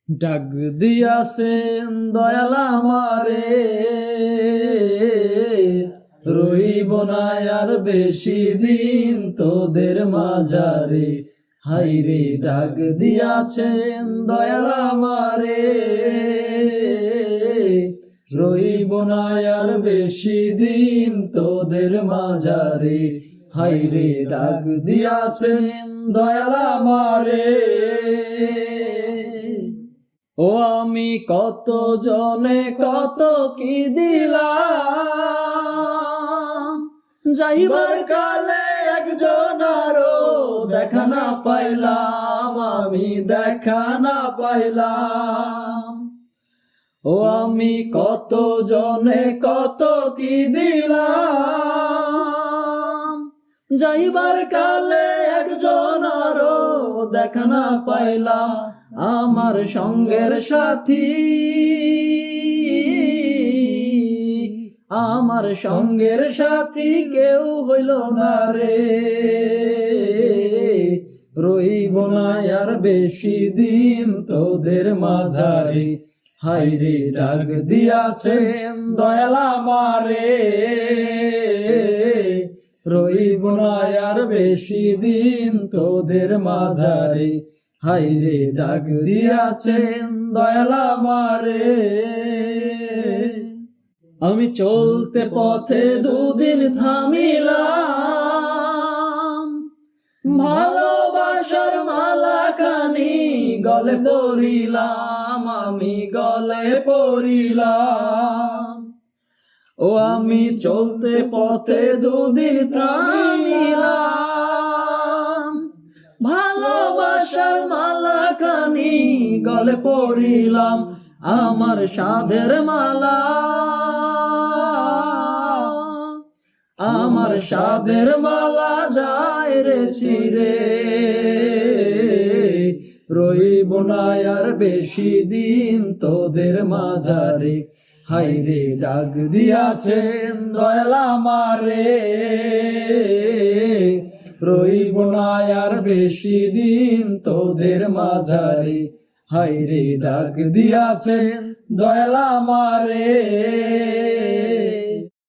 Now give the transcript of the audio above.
ডাক দিয়াছেন দয়াল আমারে, রইব না আর বেশি দিন তোদের মাঝারে। হাইরে ডাক দিয়াছেন দয়াল আমারে, রইব না আর বেশি দিন তোদের মাঝারে। হাইরে ডাক দিয়াছেন দয়াল আমারে। ও আমি কত জনে কত কি দিলাম, যাইবার কালে একজন আরো দেখা না পাইলাম, আমি দেখা না পাইলাম। ও আমি কত জনে কত কি দিলাম, যাইবার কালে একজন আরো দেখা না পাইলাম। আমার সঙ্গের সাথী, আমার সঙ্গের সাথী কেউ হইল না রে, রইব না আর বেশি দিন তোদের মাঝারে। হাইরে ডাক দিয়াছেন দয়াল আমারে, রইব না আর বেশি দিন তোদের মাঝারে। হাইরে ডাক দিয়াছেন দয়াল আমারে। আমি চলতে পথে দুদিন থামিলাম, ভালোবাসার মালা খানি গলে পরিলাম, আমি গলে পরিলাম। ও আমি চলতে পথে দুদিন থামিলাম, ভালোবাসার মালা খানি গলে পরিলাম। আমার সাধের মালা, আমার সাধের মালা যায় রে ছিঁড়ে, রইব না আর বেশি দিন তোদের মাঝারে। হাইরে ডাক দিয়াছেন দয়াল আমারে, রইব না আর বেশি দিন তোদের মাঝারে। হাইরে ডাক দিয়াছেন দয়াল আমারে।